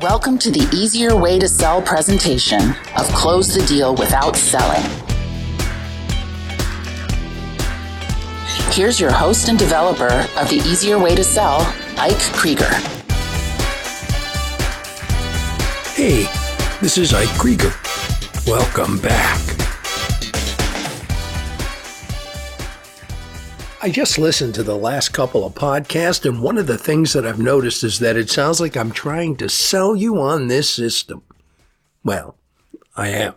Welcome to the Easier Way to Sell presentation of Close the Deal Without Selling. Here's your host and developer of the Easier Way to Sell, Ike Krieger. Hey, this is Ike Krieger. Welcome back. I just listened to the last couple of podcasts, and one of the things that I've noticed is that it sounds like I'm trying to sell you on this system. Well, I am.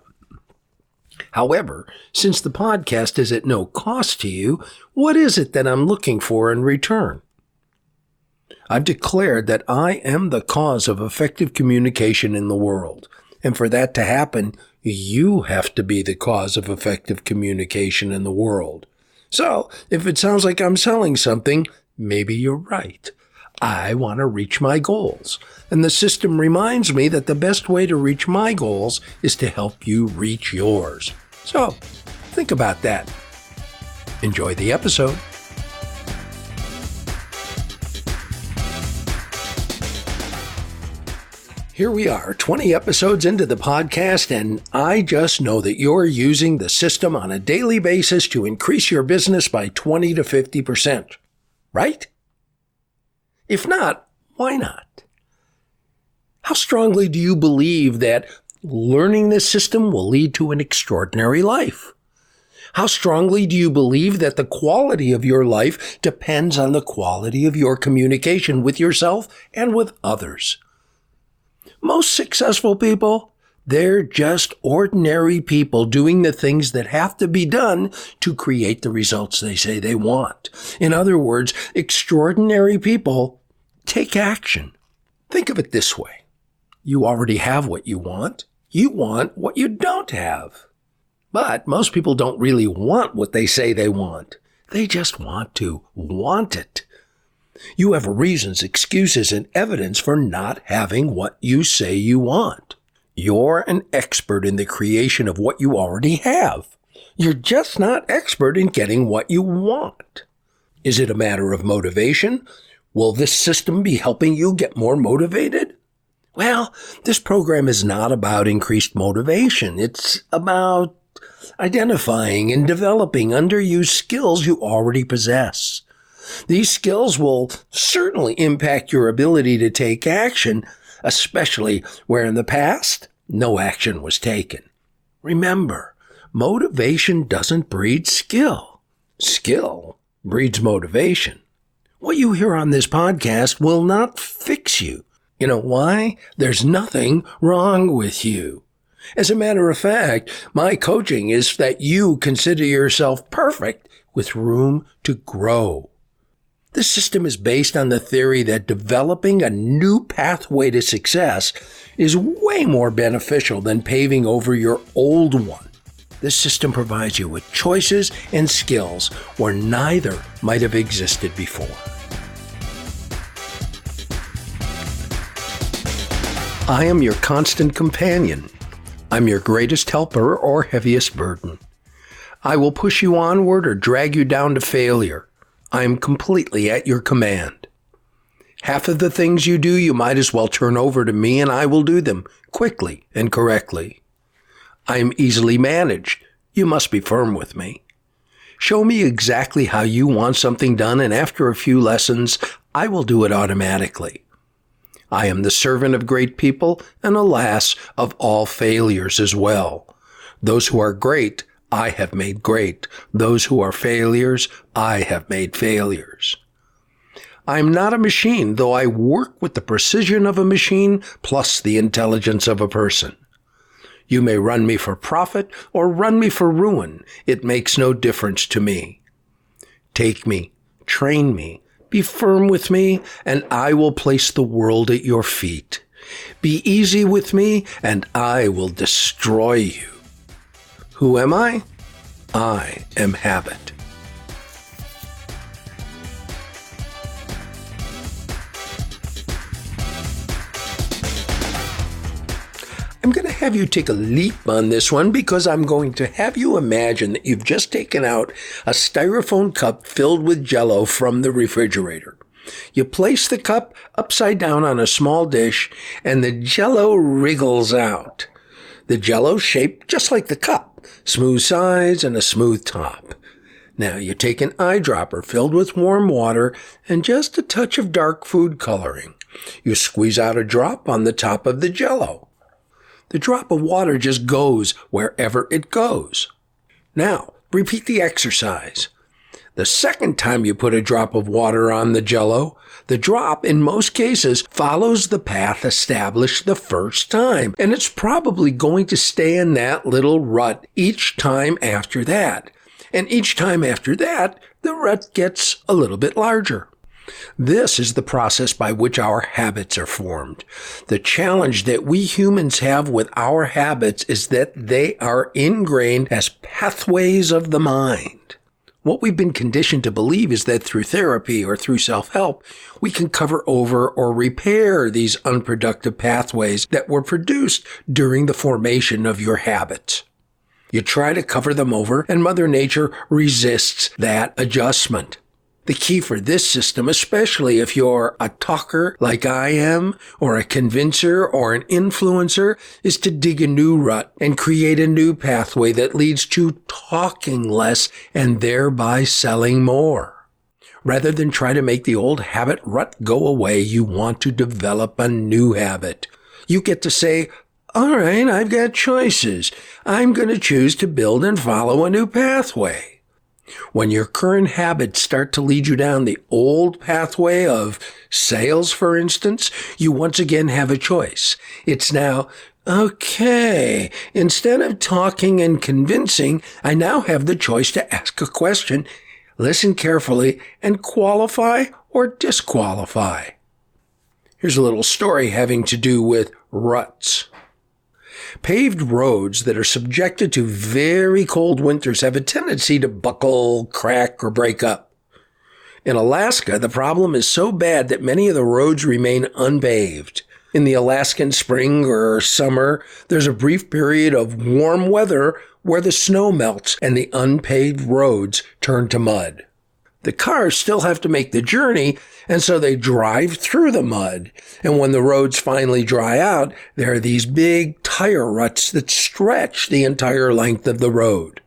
However, since the podcast is at no cost to you, what is it that I'm looking for in return? I've declared that I am the cause of effective communication in the world. And for that to happen, you have to be the cause of effective communication in the world. So, if it sounds like I'm selling something, maybe you're right. I want to reach my goals. And the system reminds me that the best way to reach my goals is to help you reach yours. So, think about that. Enjoy the episode. Here we are, 20 episodes into the podcast, and I just know that you're using the system on a daily basis to increase your business by 20 to 50%, right? If not, why not? How strongly do you believe that learning this system will lead to an extraordinary life? How strongly do you believe that the quality of your life depends on the quality of your communication with yourself and with others? Most successful people, they're just ordinary people doing the things that have to be done to create the results they say they want. In other words, extraordinary people take action. Think of it this way. You already have what you want. You want what you don't have. But most people don't really want what they say they want. They just want to want it. You have reasons, excuses, and evidence for not having what you say you want. You're an expert in the creation of what you already have. You're just not expert in getting what you want. Is it a matter of motivation? Will this system be helping you get more motivated? Well, this program is not about increased motivation. It's about identifying and developing underused skills you already possess. These skills will certainly impact your ability to take action, especially where in the past, no action was taken. Remember, motivation doesn't breed skill. Skill breeds motivation. What you hear on this podcast will not fix you. You know why? There's nothing wrong with you. As a matter of fact, my coaching is that you consider yourself perfect with room to grow. This system is based on the theory that developing a new pathway to success is way more beneficial than paving over your old one. This system provides you with choices and skills where neither might have existed before. I am your constant companion. I'm your greatest helper or heaviest burden. I will push you onward or drag you down to failure. I am completely at your command. Half of the things you do, you might as well turn over to me and I will do them quickly and correctly. I am easily managed. You must be firm with me. Show me exactly how you want something done, and after a few lessons, I will do it automatically. I am the servant of great people and, alas, of all failures as well. Those who are great, I have made great. Those who are failures, I have made failures. I am not a machine, though I work with the precision of a machine plus the intelligence of a person. You may run me for profit or run me for ruin. It makes no difference to me. Take me, train me, be firm with me, and I will place the world at your feet. Be easy with me, and I will destroy you. Who am I? I am habit. I'm going to have you take a leap on this one because I'm going to have you imagine that you've just taken out a styrofoam cup filled with Jell-O from the refrigerator. You place the cup upside down on a small dish, and the Jell-O wriggles out. The Jell-O's shaped just like the cup, smooth sides and a smooth top. Now you take an eyedropper filled with warm water and just a touch of dark food coloring. You squeeze out a drop on the top of the Jell-O. The drop of water just goes wherever it goes. Now, repeat the exercise. The second time you put a drop of water on the Jell-O, the drop, in most cases, follows the path established the first time, and it's probably going to stay in that little rut each time after that. And each time after that, the rut gets a little bit larger. This is the process by which our habits are formed. The challenge that we humans have with our habits is that they are ingrained as pathways of the mind. What we've been conditioned to believe is that through therapy or through self-help, we can cover over or repair these unproductive pathways that were produced during the formation of your habits. You try to cover them over, and Mother Nature resists that adjustment. The key for this system, especially if you're a talker like I am, or a convincer or an influencer, is to dig a new rut and create a new pathway that leads to talking less and thereby selling more. Rather than try to make the old habit rut go away, you want to develop a new habit. You get to say, all right, I've got choices. I'm going to choose to build and follow a new pathway. When your current habits start to lead you down the old pathway of sales, for instance, you once again have a choice. It's now, okay, instead of talking and convincing, I now have the choice to ask a question, listen carefully, and qualify or disqualify. Here's a little story having to do with ruts. Paved roads that are subjected to very cold winters have a tendency to buckle, crack, or break up. In Alaska, the problem is so bad that many of the roads remain unpaved. In the Alaskan spring or summer, there's a brief period of warm weather where the snow melts and the unpaved roads turn to mud. The cars still have to make the journey, and so they drive through the mud. And when the roads finally dry out, there are these big tire ruts that stretch the entire length of the road.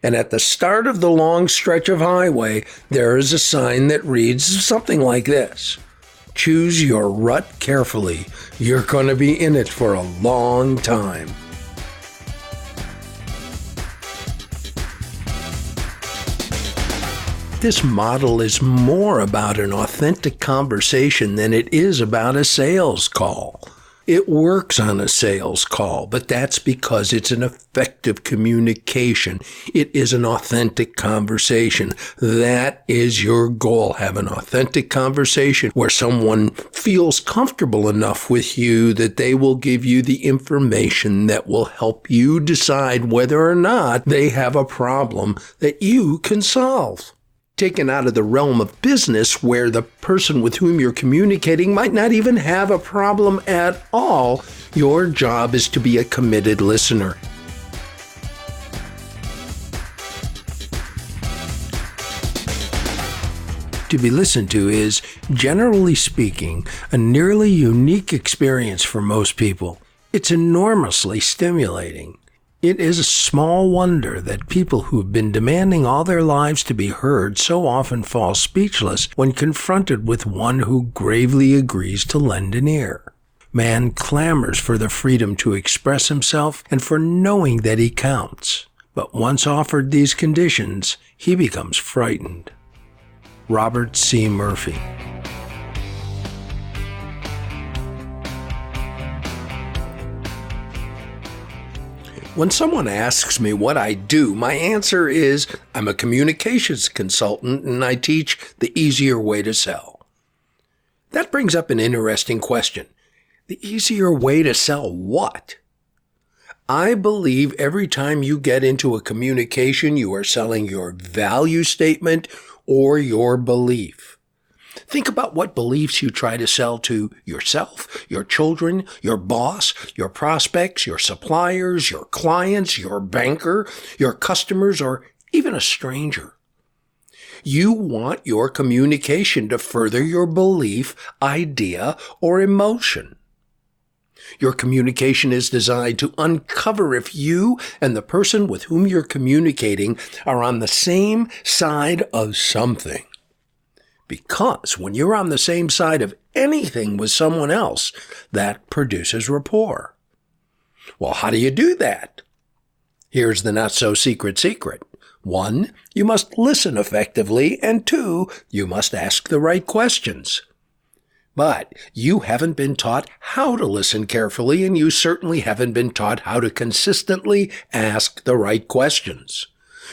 And at the start of the long stretch of highway, there is a sign that reads something like this: choose your rut carefully. You're going to be in it for a long time. This model is more about an authentic conversation than it is about a sales call. It works on a sales call, but that's because it's an effective communication. It is an authentic conversation. That is your goal. Have an authentic conversation where someone feels comfortable enough with you that they will give you the information that will help you decide whether or not they have a problem that you can solve. Taken out of the realm of business where the person with whom you're communicating might not even have a problem at all, your job is to be a committed listener. To be listened to is, generally speaking, a nearly unique experience for most people. It's enormously stimulating. It is a small wonder that people who've been demanding all their lives to be heard so often fall speechless when confronted with one who gravely agrees to lend an ear. Man clamors for the freedom to express himself and for knowing that he counts. But once offered these conditions, he becomes frightened. Robert C. Murphy. When someone asks me what I do, my answer is I'm a communications consultant and I teach the easier way to sell. That brings up an interesting question. The easier way to sell what? I believe every time you get into a communication, you are selling your value statement or your belief. Think about what beliefs you try to sell to yourself, your children, your boss, your prospects, your suppliers, your clients, your banker, your customers, or even a stranger. You want your communication to further your belief, idea, or emotion. Your communication is designed to uncover if you and the person with whom you're communicating are on the same side of something. Because when you're on the same side of anything with someone else, that produces rapport. Well, how do you do that? Here's the not-so-secret secret. 1, you must listen effectively, and 2, you must ask the right questions. But you haven't been taught how to listen carefully, and you certainly haven't been taught how to consistently ask the right questions.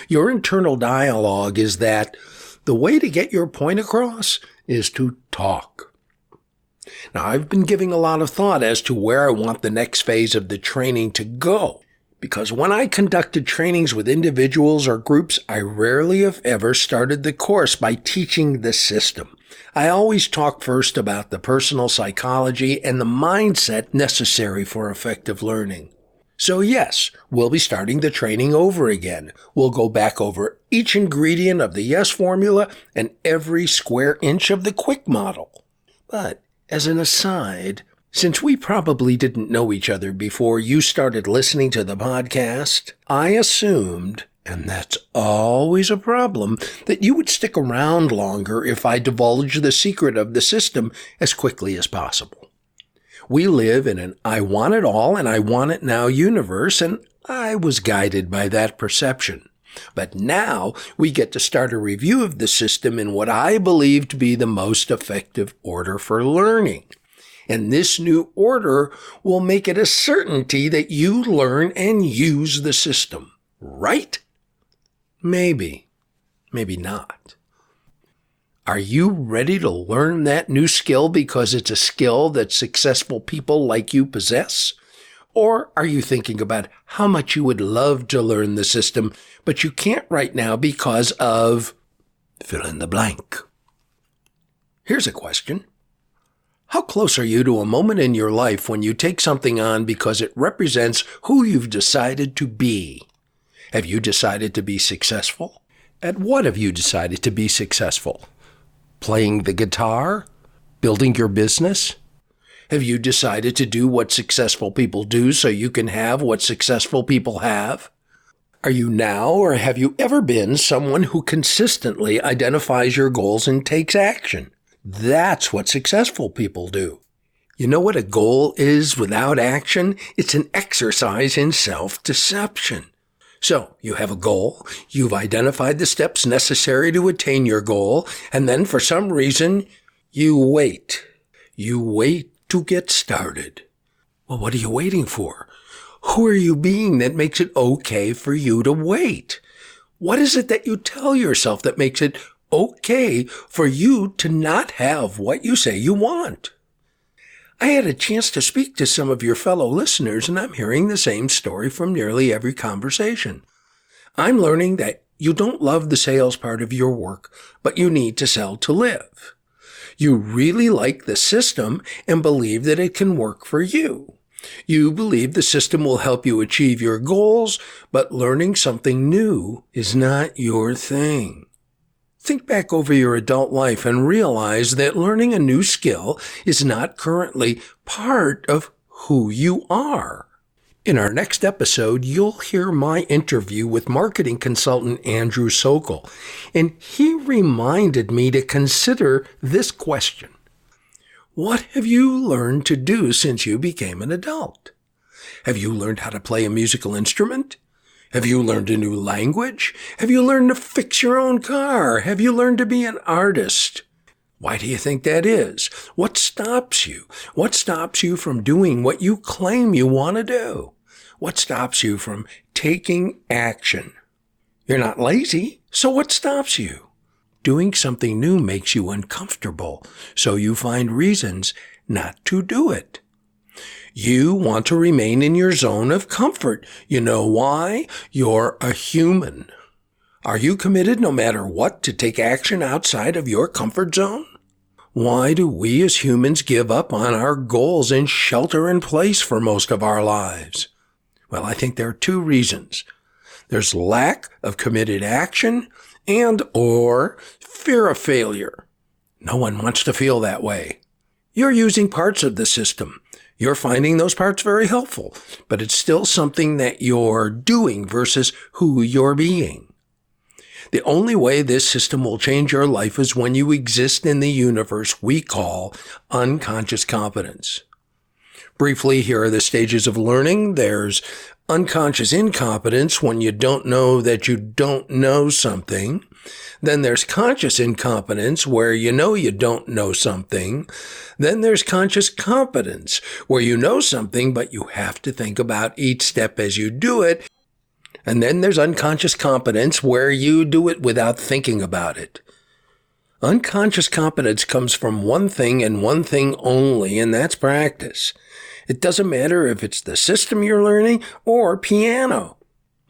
Your internal dialogue is that the way to get your point across is to talk. Now, I've been giving a lot of thought as to where I want the next phase of the training to go, because when I conducted trainings with individuals or groups, I rarely, if ever, started the course by teaching the system. I always talk first about the personal psychology and the mindset necessary for effective learning. So yes, we'll be starting the training over again. We'll go back over each ingredient of the YES formula and every square inch of the QUIC model. But as an aside, since we probably didn't know each other before you started listening to the podcast, I assumed, and that's always a problem, that you would stick around longer if I divulge the secret of the system as quickly as possible. We live in an I want it all and I want it now universe, and I was guided by that perception. But now we get to start a review of the system in what I believe to be the most effective order for learning. And this new order will make it a certainty that you learn and use the system. Right? Maybe. Maybe not. Are you ready to learn that new skill because it's a skill that successful people like you possess? Or are you thinking about how much you would love to learn the system, but you can't right now because of fill in the blank? Here's a question. How close are you to a moment in your life when you take something on because it represents who you've decided to be? Have you decided to be successful? At what have you decided to be successful? Playing the guitar? Building your business? Have you decided to do what successful people do so you can have what successful people have? Are you now or have you ever been someone who consistently identifies your goals and takes action? That's what successful people do. You know what a goal is without action? It's an exercise in self-deception. So, you have a goal, you've identified the steps necessary to attain your goal, and then for some reason, you wait. You wait to get started. Well, what are you waiting for? Who are you being that makes it okay for you to wait? What is it that you tell yourself that makes it okay for you to not have what you say you want? I had a chance to speak to some of your fellow listeners, and I'm hearing the same story from nearly every conversation. I'm learning that you don't love the sales part of your work, but you need to sell to live. You really like the system and believe that it can work for you. You believe the system will help you achieve your goals, but learning something new is not your thing. Think back over your adult life and realize that learning a new skill is not currently part of who you are. In our next episode, you'll hear my interview with marketing consultant Andrew Sokol, and he reminded me to consider this question. What have you learned to do since you became an adult? Have you learned how to play a musical instrument? Have you learned a new language? Have you learned to fix your own car? Have you learned to be an artist? Why do you think that is? What stops you? What stops you from doing what you claim you want to do? What stops you from taking action? You're not lazy, so what stops you? Doing something new makes you uncomfortable, so you find reasons not to do it. You want to remain in your zone of comfort. You know why? You're a human. Are you committed no matter what to take action outside of your comfort zone? Why do we as humans give up on our goals and shelter in place for most of our lives? Well, I think there are two reasons. There's lack of committed action and or fear of failure. No one wants to feel that way. You're using parts of the system. You're finding those parts very helpful, but it's still something that you're doing versus who you're being. The only way this system will change your life is when you exist in the universe we call unconscious competence. Briefly, here are the stages of learning. There's unconscious incompetence, when you don't know that you don't know something. Then there's conscious incompetence, where you know you don't know something. Then there's conscious competence, where you know something, but you have to think about each step as you do it. And then there's unconscious competence, where you do it without thinking about it. Unconscious competence comes from one thing and one thing only, and that's practice. It doesn't matter if it's the system you're learning or piano.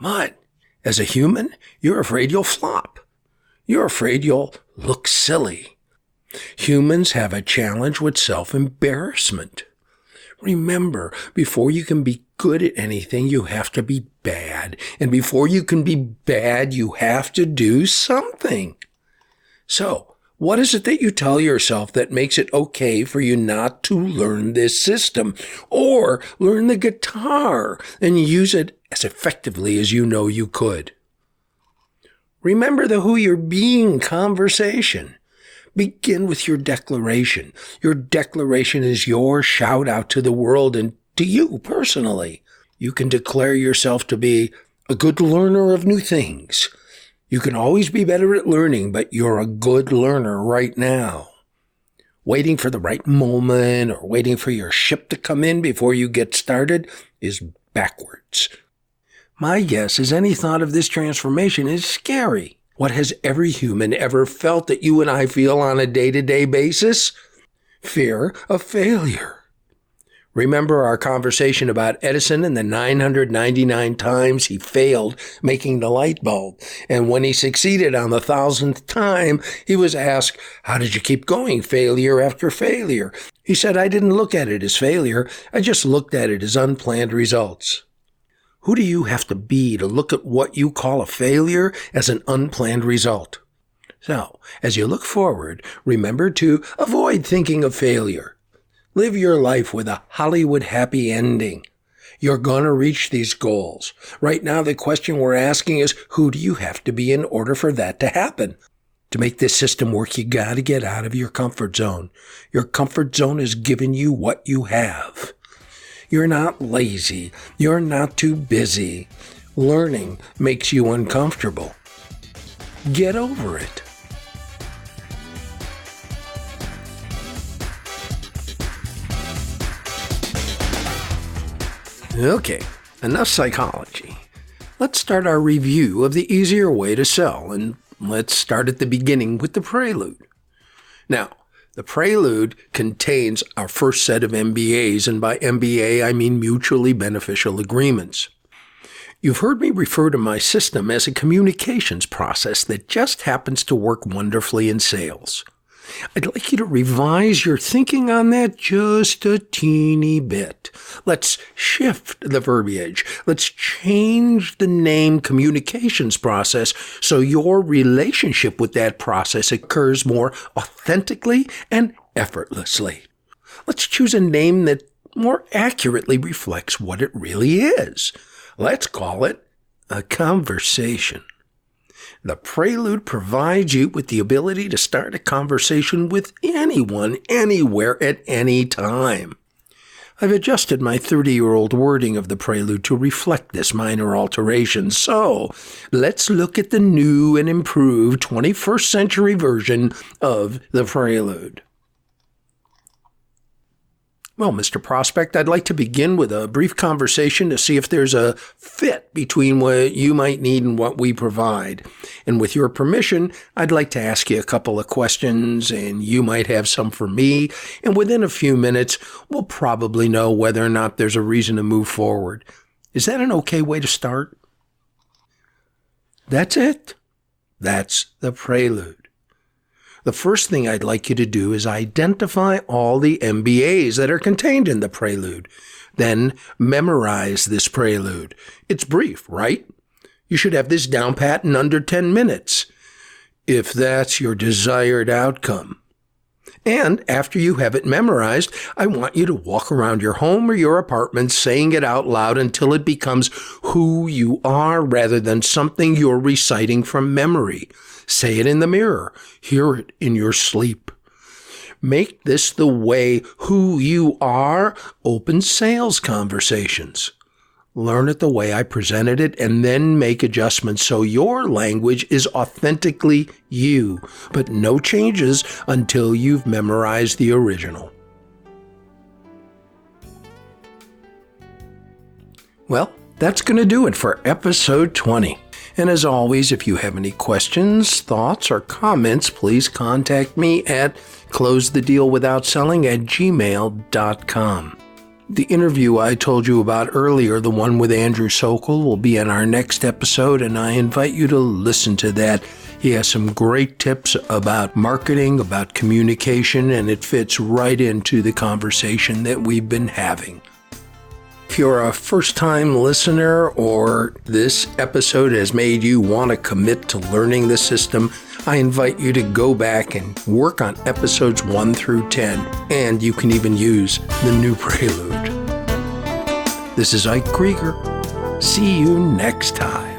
But as a human, you're afraid you'll flop. You're afraid you'll look silly. Humans have a challenge with self-embarrassment. Remember, before you can be good at anything, you have to be bad. And before you can be bad, you have to do something. So, what is it that you tell yourself that makes it okay for you not to learn this system or learn the guitar and use it as effectively as you know you could? Remember the who you're being conversation. Begin with your declaration. Your declaration is your shout out to the world and to you personally. You can declare yourself to be a good learner of new things. You can always be better at learning, but you're a good learner right now. Waiting for the right moment or waiting for your ship to come in before you get started is backwards. My guess is any thought of this transformation is scary. What has every human ever felt that you and I feel on a day-to-day basis? Fear of failure. Remember our conversation about Edison and the 999 times he failed making the light bulb. And when he succeeded on the 1,000th time, he was asked, "How did you keep going failure after failure?" He said, "I didn't look at it as failure. I just looked at it as unplanned results." Who do you have to be to look at what you call a failure as an unplanned result? So, as you look forward, remember to avoid thinking of failure. Live your life with a Hollywood happy ending. You're going to reach these goals. Right now, the question we're asking is, who do you have to be in order for that to happen? To make this system work, you got to get out of your comfort zone. Your comfort zone is giving you what you have. You're not lazy. You're not too busy. Learning makes you uncomfortable. Get over it. Okay, enough psychology. Let's start our review of the easier way to sell, and let's start at the beginning with the prelude. Now, the prelude contains our first set of MBAs, and by MBA I mean mutually beneficial agreements. You've heard me refer to my system as a communications process that just happens to work wonderfully in sales. I'd like you to revise your thinking on that just a teeny bit. Let's shift the verbiage. Let's change the name communications process so your relationship with that process occurs more authentically and effortlessly. Let's choose a name that more accurately reflects what it really is. Let's call it a conversation. The prelude provides you with the ability to start a conversation with anyone, anywhere, at any time. I've adjusted my 30-year-old wording of the prelude to reflect this minor alteration, so let's look at the new and improved 21st century version of the prelude. Well, Mr. Prospect, I'd like to begin with a brief conversation to see if there's a fit between what you might need and what we provide. And with your permission, I'd like to ask you a couple of questions, and you might have some for me. And within a few minutes, we'll probably know whether or not there's a reason to move forward. Is that an okay way to start? That's it. That's the prelude. The first thing I'd like you to do is identify all the MBAs that are contained in the prelude. Then memorize this prelude. It's brief, right? You should have this down pat in under 10 minutes. if that's your desired outcome. And after you have it memorized, I want you to walk around your home or your apartment saying it out loud until it becomes who you are rather than something you're reciting from memory. Say it in the mirror. Hear it in your sleep. Make this the way who you are opens sales conversations. Learn it the way I presented it and then make adjustments so your language is authentically you, but no changes until you've memorized the original. Well, that's going to do it for episode 20. And as always, if you have any questions, thoughts, or comments, please contact me at closethedealwithoutselling@gmail.com. The interview I told you about earlier, the one with Andrew Sokol, will be in our next episode, and I invite you to listen to that. He has some great tips about marketing, about communication, and it fits right into the conversation that we've been having. If you're a first-time listener or this episode has made you want to commit to learning the system, I invite you to go back and work on episodes 1 through 10, and you can even use the new prelude. This is Krieger. See you next time.